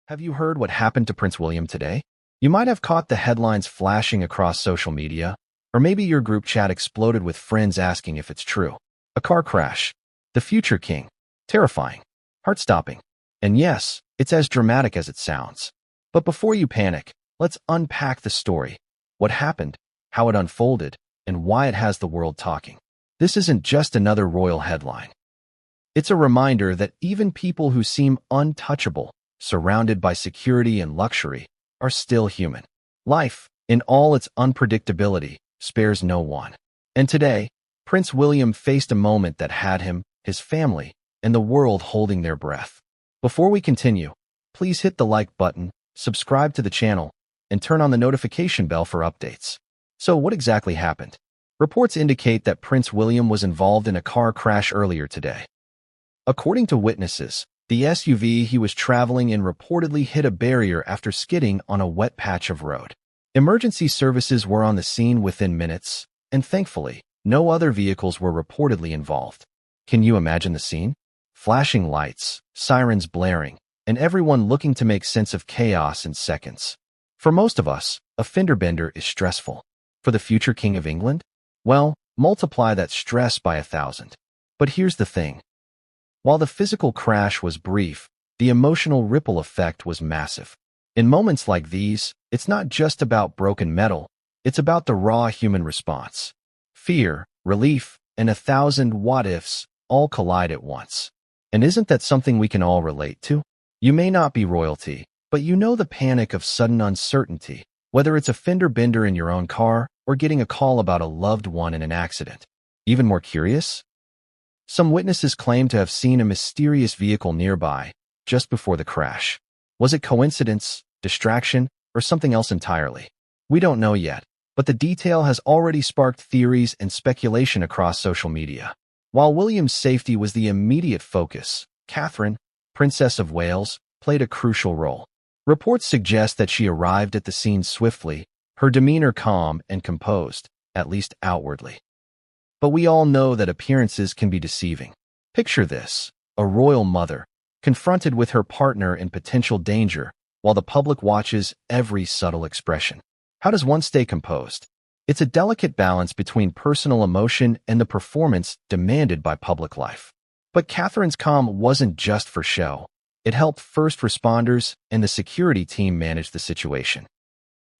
Have you heard what happened to Prince William today? You might have caught the headlines flashing across social media, or maybe your group chat exploded with friends asking if it's true. A car crash. The future king. Terrifying. Heart-stopping. And yes, it's as dramatic as it sounds. But before you panic, let's unpack the story. What happened, how it unfolded, and why it has the world talking. This isn't just another royal headline. It's a reminder that even people who seem untouchable, surrounded by security and luxury, are still human. Life, in all its unpredictability, spares no one. And today, Prince William faced a moment that had him, his family, and the world holding their breath. Before we continue, please hit the like button, subscribe to the channel, and turn on the notification bell for updates. So what exactly happened? Reports indicate that Prince William was involved in a car crash earlier today. According to witnesses, the SUV he was traveling in reportedly hit a barrier after skidding on a wet patch of road. Emergency services were on the scene within minutes, and thankfully, no other vehicles were reportedly involved. Can you imagine the scene? Flashing lights, sirens blaring, and everyone looking to make sense of chaos in seconds. For most of us, a fender bender is stressful. For the future King of England? Well, multiply that stress by 1,000. But here's the thing. While the physical crash was brief, the emotional ripple effect was massive. In moments like these, it's not just about broken metal, it's about the raw human response. Fear, relief, and 1,000 what-ifs all collide at once. And isn't that something we can all relate to? You may not be royalty, but you know the panic of sudden uncertainty, whether it's a fender bender in your own car or getting a call about a loved one in an accident. Even more curious? Some witnesses claim to have seen a mysterious vehicle nearby, just before the crash. Was it coincidence, distraction, or something else entirely? We don't know yet, but the detail has already sparked theories and speculation across social media. While William's safety was the immediate focus, Catherine, Princess of Wales, played a crucial role. Reports suggest that she arrived at the scene swiftly, her demeanor calm and composed, at least outwardly. But we all know that appearances can be deceiving. Picture this, a royal mother, confronted with her partner in potential danger, while the public watches every subtle expression. How does one stay composed? It's a delicate balance between personal emotion and the performance demanded by public life. But Catherine's calm wasn't just for show. It helped first responders and the security team manage the situation.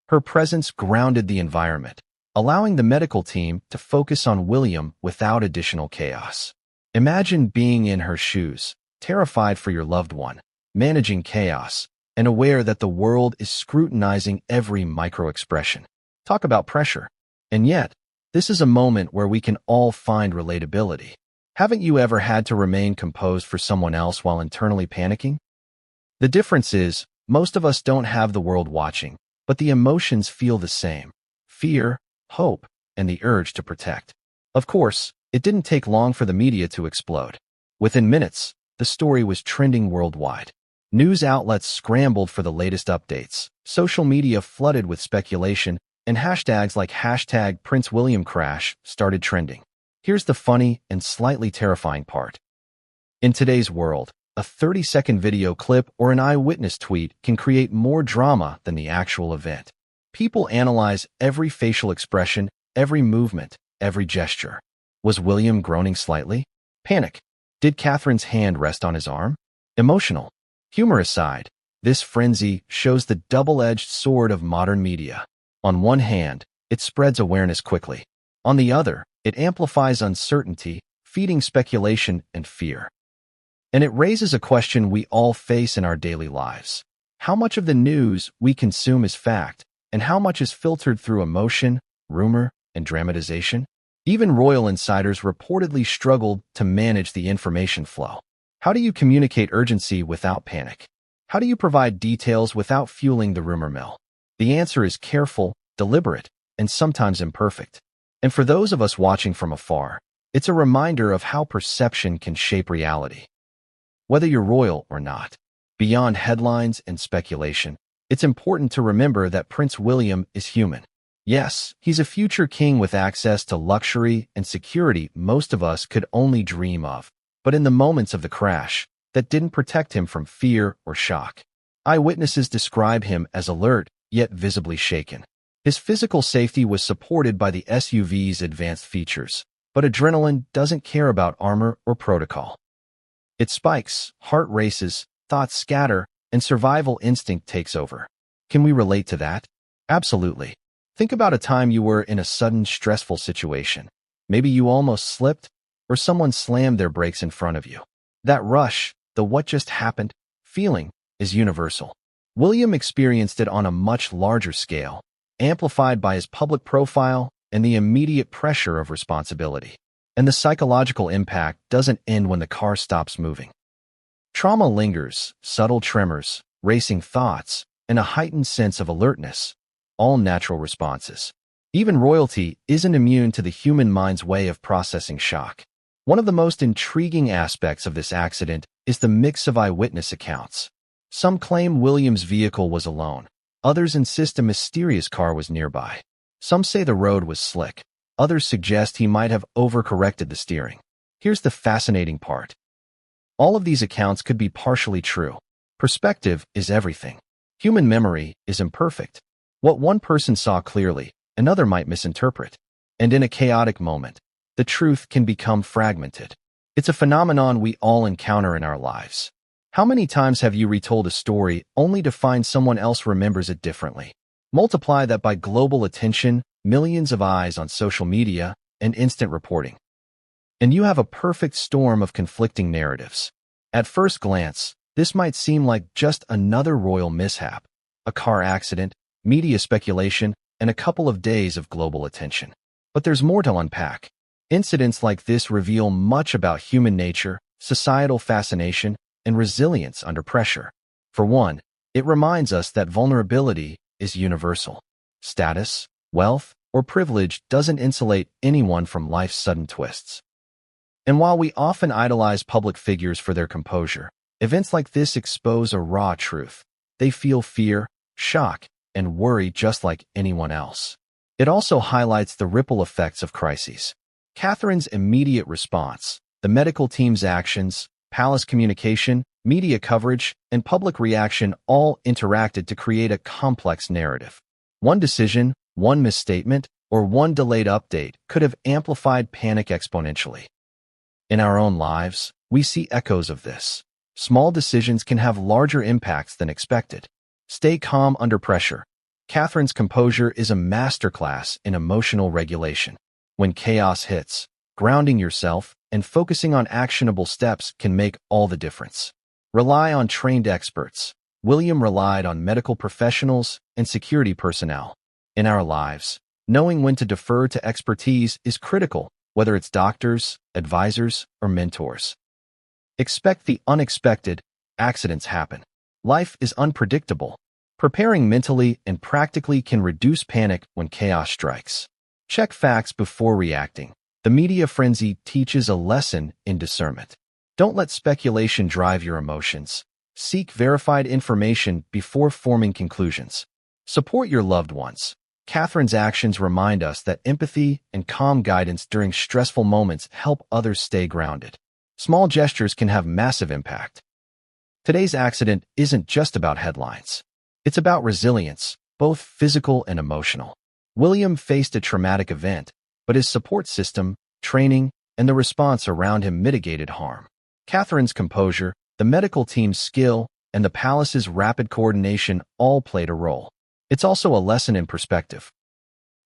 Her presence grounded the environment, allowing the medical team to focus on William without additional chaos. Imagine being in her shoes, terrified for your loved one, managing chaos, and aware that the world is scrutinizing every micro-expression. Talk about pressure. And yet, this is a moment where we can all find relatability. Haven't you ever had to remain composed for someone else while internally panicking? The difference is, most of us don't have the world watching, but the emotions feel the same. Fear, hope, and the urge to protect. Of course, it didn't take long for the media to explode. Within minutes, the story was trending worldwide. News outlets scrambled for the latest updates, social media flooded with speculation, and hashtags like #PrinceWilliamCrash started trending. Here's the funny and slightly terrifying part. In today's world, a 30-second video clip or an eyewitness tweet can create more drama than the actual event. People analyze every facial expression, every movement, every gesture. Was William groaning slightly? Panic. Did Catherine's hand rest on his arm? Emotional. Humor aside, this frenzy shows the double-edged sword of modern media. On one hand, it spreads awareness quickly. On the other, it amplifies uncertainty, feeding speculation and fear. And it raises a question we all face in our daily lives. How much of the news we consume is fact? And how much is filtered through emotion, rumor, and dramatization? Even royal insiders reportedly struggled to manage the information flow. How do you communicate urgency without panic? How do you provide details without fueling the rumor mill? The answer is careful, deliberate, and sometimes imperfect. And for those of us watching from afar, it's a reminder of how perception can shape reality. Whether you're royal or not, beyond headlines and speculation, it's important to remember that Prince William is human. Yes, he's a future king with access to luxury and security most of us could only dream of. But in the moments of the crash, that didn't protect him from fear or shock. Eyewitnesses describe him as alert, yet visibly shaken. His physical safety was supported by the SUV's advanced features, but adrenaline doesn't care about armor or protocol. It spikes, heart races, thoughts scatter, and survival instinct takes over. Can we relate to that? Absolutely. Think about a time you were in a sudden stressful situation. Maybe you almost slipped, or someone slammed their brakes in front of you. That rush, the what just happened feeling, is universal. William experienced it on a much larger scale, amplified by his public profile and the immediate pressure of responsibility. And the psychological impact doesn't end when the car stops moving. Trauma lingers, subtle tremors, racing thoughts, and a heightened sense of alertness, all natural responses. Even royalty isn't immune to the human mind's way of processing shock. One of the most intriguing aspects of this accident is the mix of eyewitness accounts. Some claim William's vehicle was alone. Others insist a mysterious car was nearby. Some say the road was slick. Others suggest he might have overcorrected the steering. Here's the fascinating part. All of these accounts could be partially true. Perspective is everything. Human memory is imperfect. What one person saw clearly, another might misinterpret. And in a chaotic moment, the truth can become fragmented. It's a phenomenon we all encounter in our lives. How many times have you retold a story only to find someone else remembers it differently? Multiply that by global attention, millions of eyes on social media, and instant reporting. And you have a perfect storm of conflicting narratives. At first glance, this might seem like just another royal mishap, a car accident, media speculation, and a couple of days of global attention. But there's more to unpack. Incidents like this reveal much about human nature, societal fascination, and resilience under pressure. For one, it reminds us that vulnerability is universal. Status, wealth, or privilege doesn't insulate anyone from life's sudden twists. And while we often idolize public figures for their composure, events like this expose a raw truth. They feel fear, shock, and worry just like anyone else. It also highlights the ripple effects of crises. Catherine's immediate response, the medical team's actions, palace communication, media coverage, and public reaction all interacted to create a complex narrative. One decision, one misstatement, or one delayed update could have amplified panic exponentially. In our own lives, we see echoes of this. Small decisions can have larger impacts than expected. Stay calm under pressure. Catherine's composure is a masterclass in emotional regulation. When chaos hits, grounding yourself and focusing on actionable steps can make all the difference. Rely on trained experts. William relied on medical professionals and security personnel. In our lives, knowing when to defer to expertise is critical, whether it's doctors, advisors, or mentors. Expect the unexpected. Accidents happen. Life is unpredictable. Preparing mentally and practically can reduce panic when chaos strikes. Check facts before reacting. The media frenzy teaches a lesson in discernment. Don't let speculation drive your emotions. Seek verified information before forming conclusions. Support your loved ones. Catherine's actions remind us that empathy and calm guidance during stressful moments help others stay grounded. Small gestures can have massive impact. Today's accident isn't just about headlines. It's about resilience, both physical and emotional. William faced a traumatic event, but his support system, training, and the response around him mitigated harm. Catherine's composure, the medical team's skill, and the palace's rapid coordination all played a role. It's also a lesson in perspective.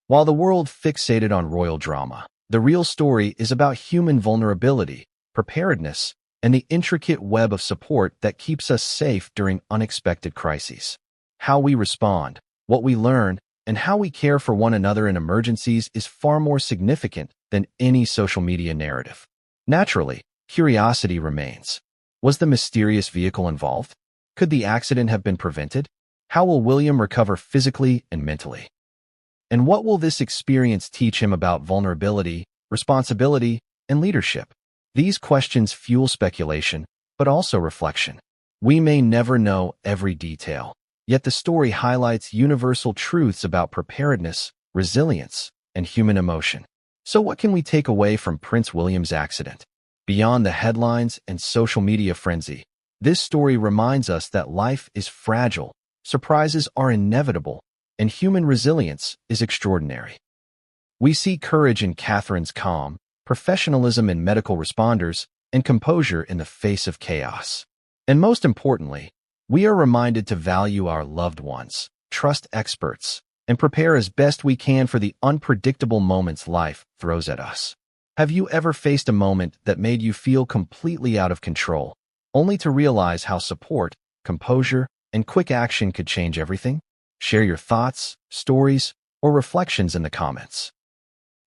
While the world fixated on royal drama, the real story is about human vulnerability, preparedness, and the intricate web of support that keeps us safe during unexpected crises. How we respond, what we learn, and how we care for one another in emergencies is far more significant than any social media narrative. Naturally, curiosity remains. Was the mysterious vehicle involved? Could the accident have been prevented? How will William recover physically and mentally? And what will this experience teach him about vulnerability, responsibility, and leadership? These questions fuel speculation, but also reflection. We may never know every detail, yet the story highlights universal truths about preparedness, resilience, and human emotion. So what can we take away from Prince William's accident? Beyond the headlines and social media frenzy, This story reminds us that life is fragile, surprises are inevitable, and human resilience is extraordinary. We see courage in Catherine's calm, professionalism in medical responders, and composure in the face of chaos. And most importantly, we are reminded to value our loved ones, trust experts, and prepare as best we can for the unpredictable moments life throws at us. Have you ever faced a moment that made you feel completely out of control, only to realize how support, composure, and quick action could change everything? Share your thoughts, stories, or reflections in the comments.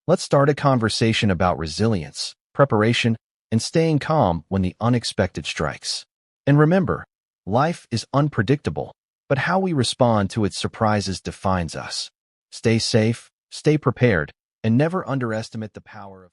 Let's start a conversation about resilience, preparation, and staying calm when the unexpected strikes. And remember, life is unpredictable, but how we respond to its surprises defines us. Stay safe, stay prepared, and never underestimate the power of